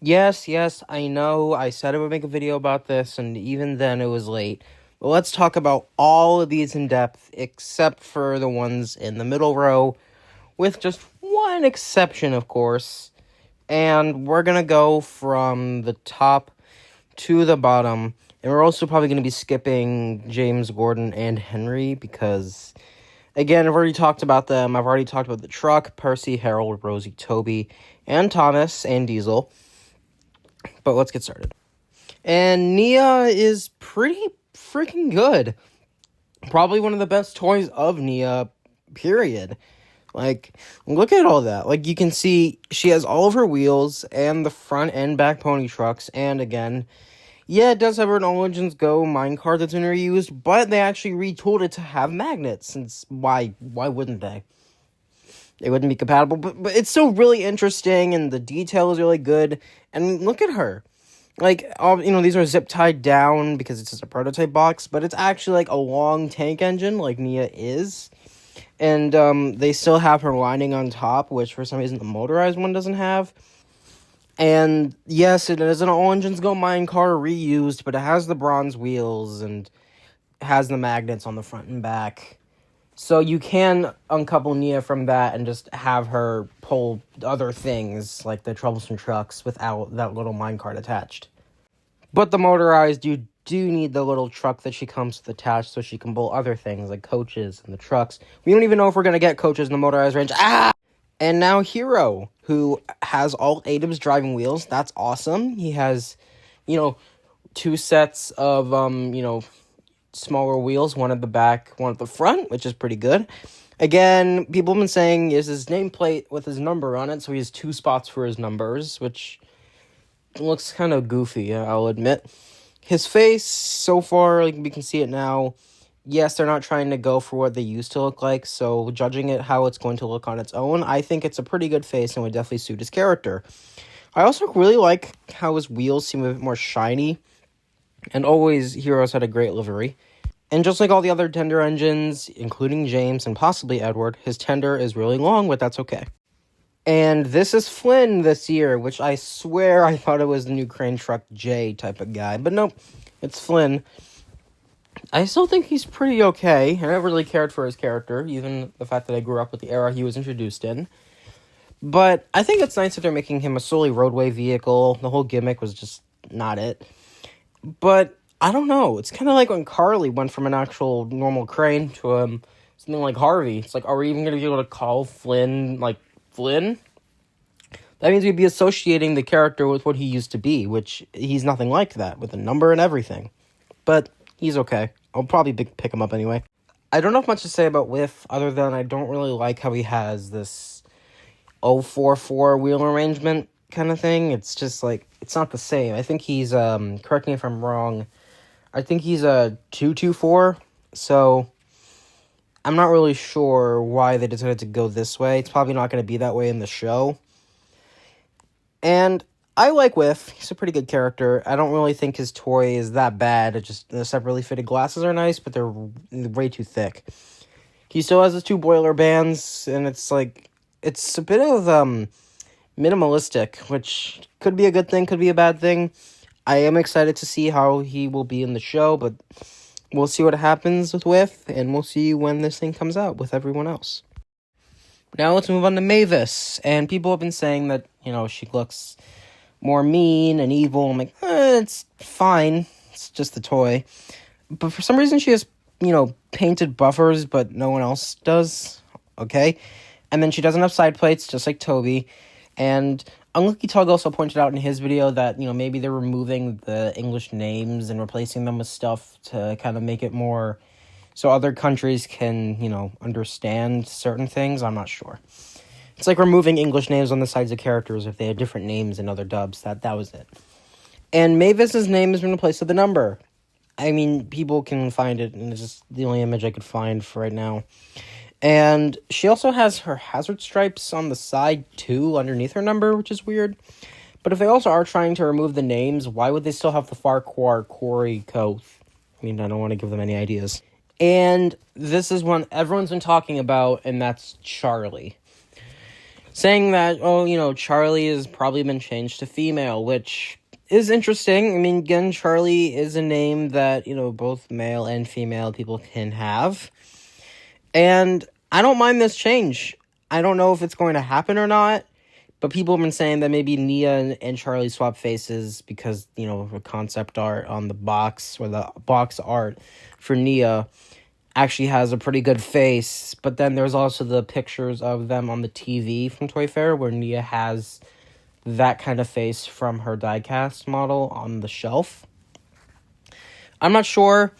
Yes, I know. I said I would make a video about this, and even then it was late. But let's talk about all of these in depth, except for the ones in the middle row, with just one exception, of course. And we're gonna go from the top to the bottom. And we're also probably gonna be skipping James Gordon and Henry because, again, I've already talked about them. I've already talked about the truck, Percy, Harold, Rosie, Toby, and Thomas, and Diesel. But let's get started. And Nia is pretty freaking good. Probably one of the best toys of Nia, period. Like, look at all that. Like, you can see she has all of her wheels and the front and back pony trucks. And again, yeah, it does have her No Legends Go minecart that's been reused, but they actually retooled it to have magnets. Since why wouldn't they? They wouldn't be compatible, but it's still really interesting, and the detail is really good. And look at her. Like, these are zip tied down because it's just a prototype box, but it's actually like a long tank engine, like Nia is. And they still have her lining on top, which for some reason the motorized one doesn't have. And yes, it is an All Engines Go minecart reused, but it has the bronze wheels and has the magnets on the front and back. So you can uncouple Nia from that and just have her pull other things, like the troublesome trucks, without that little minecart attached. But the motorized, you do need the little truck that she comes with attached so she can pull other things, like coaches and the trucks. We don't even know if we're going to get coaches in the motorized range. And now Hero, who has all 8 of his driving wheels. That's awesome. He has, 2 sets of, smaller wheels, one at the back, one at the front, which is pretty good. Again, people have been saying is his nameplate with his number on it, so he has 2 spots for his numbers, which looks kind of goofy, I'll admit. His face, so far, like we can see it now, yes, they're not trying to go for what they used to look like, so judging it how it's going to look on its own, I think it's a pretty good face and would definitely suit his character. I also really like how his wheels seem a bit more shiny, and always Heroes had a great livery. And just like all the other tender engines, including James and possibly Edward, his tender is really long, but that's okay. And this is Flynn this year, which I swear I thought it was the new Crane Truck J type of guy. But nope, it's Flynn. I still think he's pretty okay. I never really cared for his character, even the fact that I grew up with the era he was introduced in. But I think it's nice that they're making him a solely roadway vehicle. The whole gimmick was just not it. But I don't know. It's kind of like when Carly went from an actual normal crane to something like Harvey. It's like, are we even going to be able to call Flynn, like, Flynn? That means we'd be associating the character with what he used to be, which he's nothing like that, with a number and everything. But he's okay. I'll probably pick him up anyway. I don't have much to say about Whiff, other than I don't really like how he has this 044 wheel arrangement kind of thing. It's just like, it's not the same. I think he's, correct me if I'm wrong, I think he's a 224, so I'm not really sure why they decided to go this way. It's probably not going to be that way in the show. And I like Whiff. He's a pretty good character. I don't really think his toy is that bad. It just, the separately fitted glasses are nice, but they're way too thick. He still has his 2 boiler bands, and it's like, it's a bit of minimalistic, which could be a good thing, could be a bad thing. I am excited to see how he will be in the show, but we'll see what happens with Whiff, and we'll see when this thing comes out with everyone else. Now let's move on to Mavis, and people have been saying that, she looks more mean and evil. I'm like, it's fine, it's just the toy. But for some reason she has, painted buffers, but no one else does, okay? And then she doesn't have side plates, just like Toby, and Unlucky Tug also pointed out in his video that, maybe they're removing the English names and replacing them with stuff to kind of make it more so other countries can, understand certain things. I'm not sure. It's like removing English names on the sides of characters if they had different names in other dubs. That was it. And Mavis's name has been replaced with a number. I mean, people can find it, and it's just the only image I could find for right now. And she also has her hazard stripes on the side, too, underneath her number, which is weird. But if they also are trying to remove the names, why would they still have the Farquhar, Corey, Koth? I mean, I don't want to give them any ideas. And this is one everyone's been talking about, and that's Charlie. saying that, Charlie has probably been changed to female, which is interesting. I mean, again, Charlie is a name that, both male and female people can have. And I don't mind this change. I don't know if it's going to happen or not, but people have been saying that maybe Nia and Charlie swap faces because, the concept art on the box, or the box art for Nia actually has a pretty good face. But then there's also the pictures of them on the TV from Toy Fair where Nia has that kind of face from her diecast model on the shelf. I'm not sure.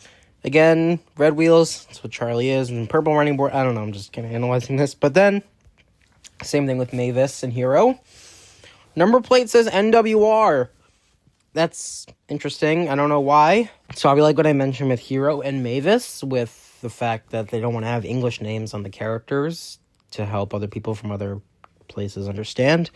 Again, red wheels, that's what Charlie is, and purple running board, I don't know, I'm just kind of analyzing this. But then, same thing with Mavis and Hero. Number plate says NWR. That's interesting, I don't know why. It's probably like what I mentioned with Hero and Mavis, with the fact that they don't want to have English names on the characters to help other people from other places understand.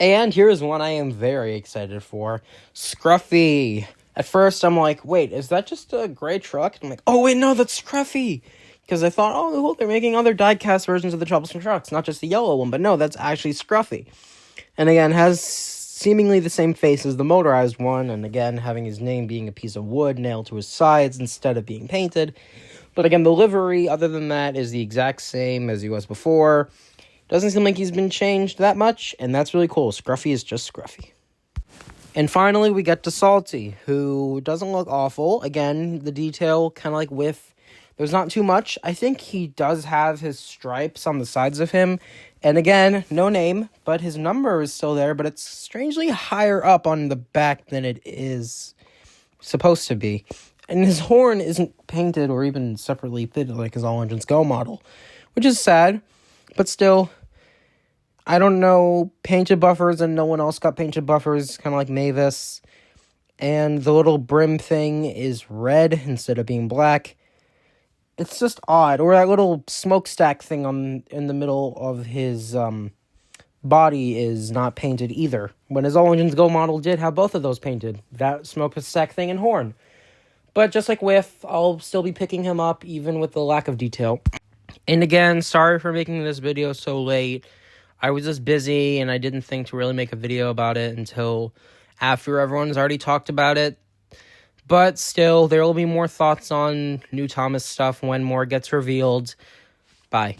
And here's one I am very excited for. Scruffy. At first, I'm like, wait, is that just a gray truck? And I'm like, oh, wait, no, that's Scruffy. Because I thought, oh, well, they're making other diecast versions of the Troublesome Trucks, not just the yellow one. But no, that's actually Scruffy. And again, has seemingly the same face as the motorized one. And again, having his name being a piece of wood nailed to his sides instead of being painted. But again, the livery, other than that, is the exact same as he was before. Doesn't seem like he's been changed that much. And that's really cool. Scruffy is just Scruffy. And finally, we get to Salty, who doesn't look awful. Again, the detail, kind of like with, there's not too much. I think he does have his stripes on the sides of him. And again, no name, but his number is still there, but it's strangely higher up on the back than it is supposed to be. And his horn isn't painted or even separately fitted like his All Engines Go model, which is sad, but still, I don't know, painted buffers, and no one else got painted buffers, kind of like Mavis. And the little brim thing is red instead of being black. It's just odd. Or that little smokestack thing in the middle of his body is not painted either. When his All Engines Go model did have both of those painted. That smokestack thing and horn. But just like with, I'll still be picking him up even with the lack of detail. And again, sorry for making this video so late. I was just busy, and I didn't think to really make a video about it until after everyone's already talked about it. But still, there will be more thoughts on New Thomas stuff when more gets revealed. Bye.